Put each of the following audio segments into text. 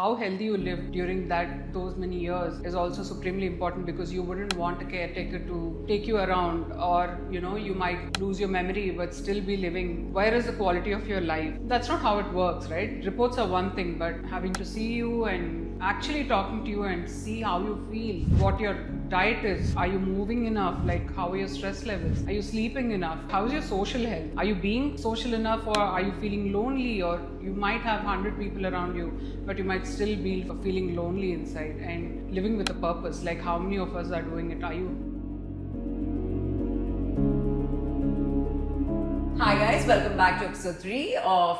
how healthy you live during those many years is also supremely important, because you wouldn't want a caretaker to take you around, or you might lose your memory but still be living. Where is the quality of your life? That's not how it works, right? Reports are one thing, but having to see you and actually talking to you and see how you feel, what your diet is, are you moving enough, like how are your stress levels, are you sleeping enough, how's your social health, are you being social enough, or are you feeling lonely? Or you might have 100 people around you but you might still be feeling lonely inside and living with a purpose. Like, how many of us are doing it? Are you? Hi guys, welcome back to episode 3 of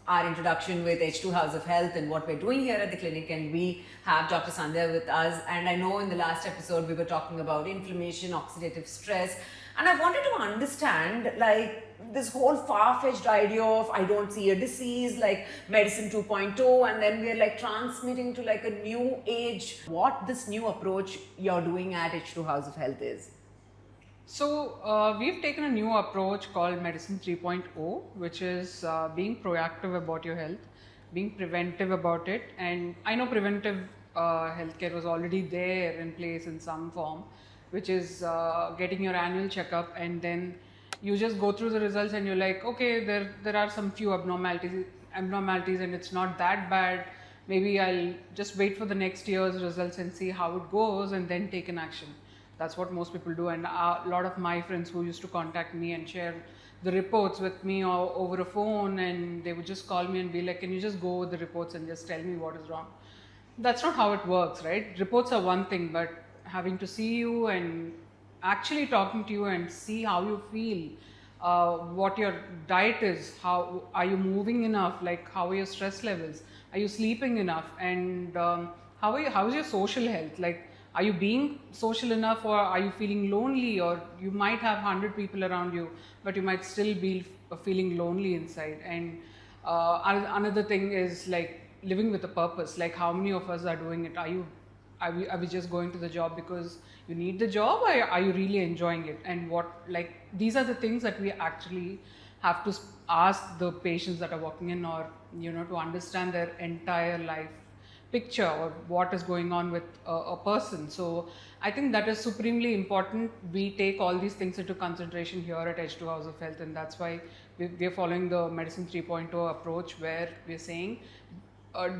our introduction with H2 House of Health and what we're doing here at the clinic. And we have Dr. Sandhya with us. And I know in the last episode we were talking about inflammation, oxidative stress, and I wanted to understand like this whole far-fetched idea of I don't see a disease, like medicine 2.0, and then we're like transmitting to like a new age. What this new approach you're doing at H2 House of Health is? So we've taken a new approach called Medicine 3.0, which is being proactive about your health, being preventive about it. And I know preventive healthcare was already there in place in some form, which is getting your annual checkup, and then you just go through the results and you're like, okay, there are some few abnormalities and it's not that bad. Maybe I'll just wait for the next year's results and see how it goes and then take an action. That's what most people do. And a lot of my friends who used to contact me and share the reports with me over a phone, and they would just call me and be like, can you just go over the reports and just tell me what is wrong? That's not how it works, right? Reports are one thing, but having to see you and actually talking to you and see how you feel, what your diet is, how are you moving enough, like how are your stress levels, are you sleeping enough, and how's your social health, like are you being social enough, or are you feeling lonely? Or you might have 100 people around you but you might still be feeling lonely inside. And another thing is like living with a purpose. Like, how many of us are doing it? Are we just going to the job because you need the job, or are you really enjoying it? And these are the things that we actually have to ask the patients that are walking in, or to understand their entire life picture or what is going on with a person. So I think that is supremely important. We take all these things into consideration here at H2 House of Health, and that's why we're following the Medicine 3.0 approach, where we're saying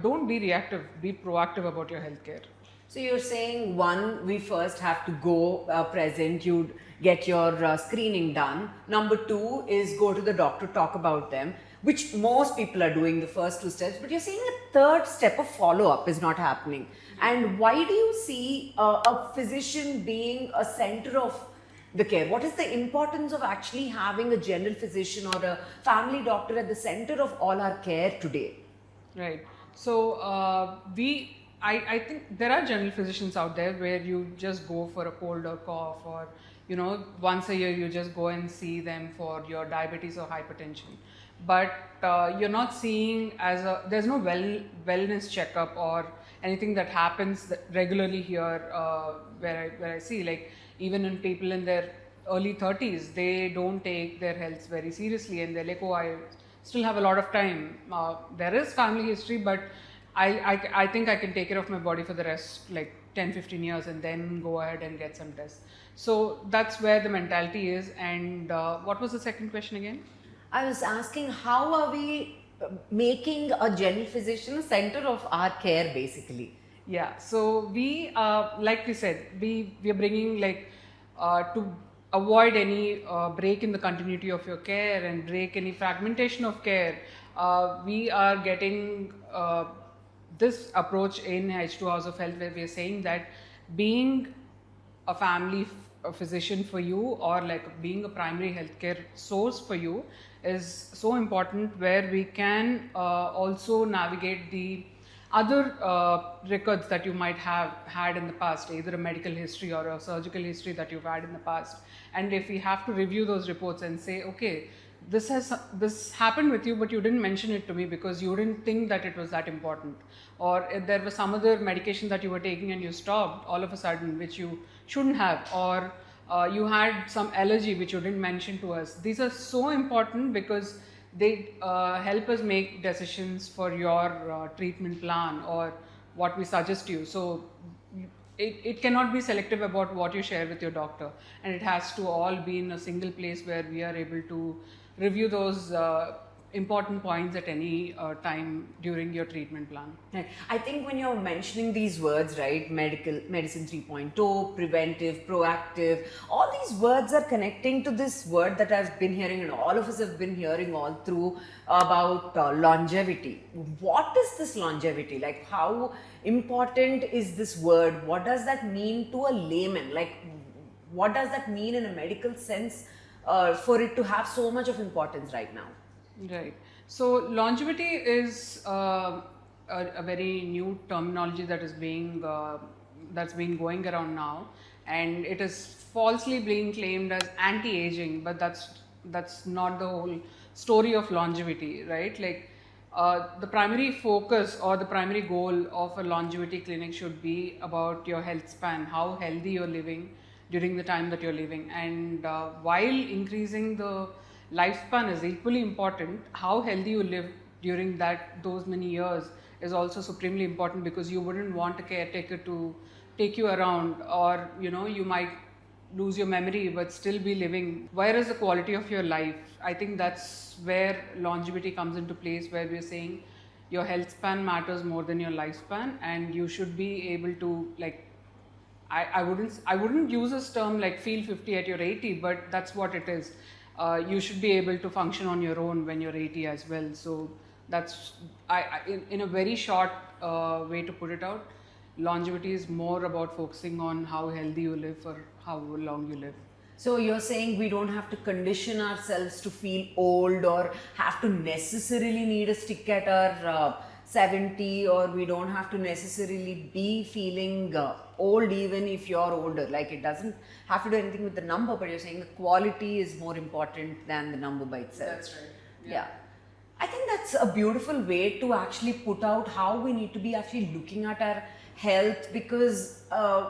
don't be reactive, be proactive about your healthcare. So you're saying, one, we first have to go present, you'd get your screening done. Number 2 is go to the doctor, talk about them, which most people are doing the first 2 steps. But you're saying a third step of follow-up is not happening. And why do you see a physician being a center of the care? What is the importance of actually having a general physician or a family doctor at the center of all our care today? Right. So I think there are general physicians out there where you just go for a cold or cough, or once a year you just go and see them for your diabetes or hypertension. But you're not seeing there's no wellness checkup or anything that happens regularly here, where I see, like, even in people in their early 30s, they don't take their health very seriously, and they're like, oh, I still have a lot of time. There is family history, but I think I can take care of my body for the rest, like 10-15 years, and then go ahead and get some tests. So that's where the mentality is. And what was the second question again? I was asking, how are we making a general physician a center of our care, basically? Yeah, so we, like we said, we are bringing to avoid any break in the continuity of your care and break any fragmentation of care. We are getting this approach in H2 House of Health, where we are saying that being a family physician for you, or like being a primary healthcare source for you, is so important, where we can also navigate the other records that you might have had in the past, either a medical history or a surgical history that you've had in the past. And if we have to review those reports and say, okay, this happened with you, but you didn't mention it to me because you didn't think that it was that important, or if there was some other medication that you were taking and you stopped all of a sudden, which you shouldn't have, or you had some allergy which you didn't mention to us. These are so important because they help us make decisions for your treatment plan or what we suggest you. So it cannot be selective about what you share with your doctor, and it has to all be in a single place where we are able to review those important points at any time during your treatment plan. Right. I think when you're mentioning these words, right, medicine 3.0, preventive, proactive, all these words are connecting to this word that I've been hearing, and all of us have been hearing all through, about longevity. What is this longevity? Like, how important is this word? What does that mean to a layman? Like, what does that mean in a medical sense for it to have so much of importance right now? Right. So longevity is a very new terminology that is being that's been going around now, and it is falsely being claimed as anti-aging, but that's not the whole story of longevity, right? Like the primary focus or the primary goal of a longevity clinic should be about your health span, how healthy you're living during the time that you're living, and while increasing the lifespan is equally important, how healthy you live during those many years is also supremely important, because you wouldn't want a caretaker to take you around, or you might lose your memory but still be living. Where is the quality of your life? I think that's where longevity comes into place, where we're saying your health span matters more than your lifespan, and you should be able to, like, I wouldn't use this term like feel 50 at your 80, but that's what it is. You should be able to function on your own when you're 80 as well. So that's in a very short way to put it out. Longevity is more about focusing on how healthy you live for how long you live. So you're saying we don't have to condition ourselves to feel old, or have to necessarily need a stick at our 70, or we don't have to necessarily be feeling old even if you're older. Like, it doesn't have to do anything with the number, but you're saying the quality is more important than the number by itself. That's right. Yeah. I think that's a beautiful way to actually put out how we need to be actually looking at our health, because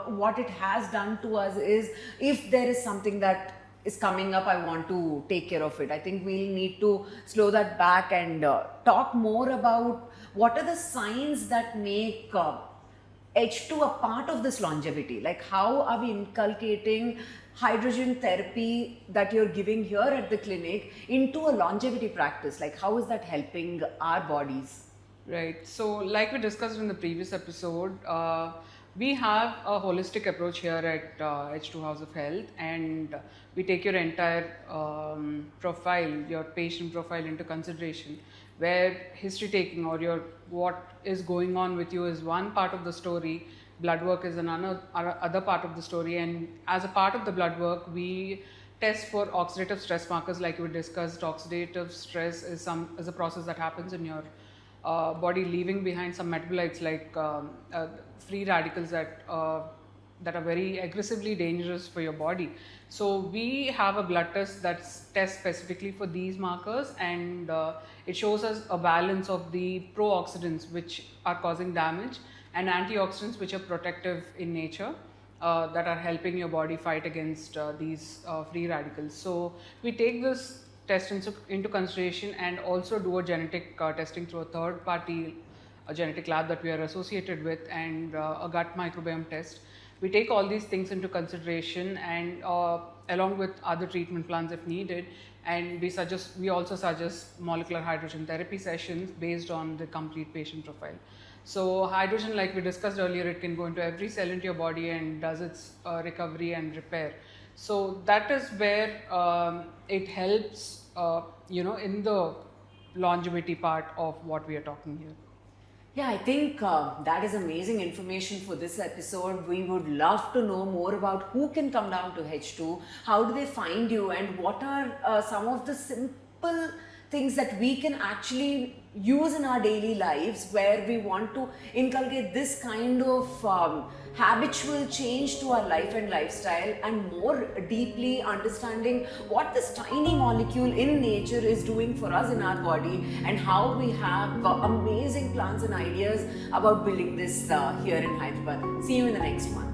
what it has done to us is, if there is something that is coming up, I want to take care of it. I think we'll need to slow that back and talk more about what are the signs that make H2 a part of this longevity. Like, how are we inculcating hydrogen therapy that you're giving here at the clinic into a longevity practice? Like, how is that helping our bodies? Right. So, like we discussed in the previous episode, we have a holistic approach here at H2 House of Health, and we take your entire profile, your patient profile into consideration, where history taking or what is going on with you is one part of the story, blood work is another other part of the story, and as a part of the blood work, we test for oxidative stress markers. Like we discussed, oxidative stress is a process that happens in your body, leaving behind some metabolites like free radicals that are very aggressively dangerous for your body. So we have a blood test that's test specifically for these markers, and it shows us a balance of the pro-oxidants which are causing damage and antioxidants which are protective in nature, that are helping your body fight against these free radicals. So we take this test into consideration, and also do a genetic testing through a third party genetic lab that we are associated with, and a gut microbiome test. We take all these things into consideration, and along with other treatment plans if needed, and we also suggest molecular hydrogen therapy sessions based on the complete patient profile. So hydrogen, like we discussed earlier, it can go into every cell into your body and does its recovery and repair. So that is where it helps, in the longevity part of what we are talking here. Yeah, I think that is amazing information for this episode. We would love to know more about who can come down to H2, how do they find you, and what are some of the simple things that we can actually use in our daily lives, where we want to inculcate this kind of habitual change to our life and lifestyle, and more deeply understanding what this tiny molecule in nature is doing for us in our body, and how we have amazing plans and ideas about building this here in Hyderabad. See you in the next one.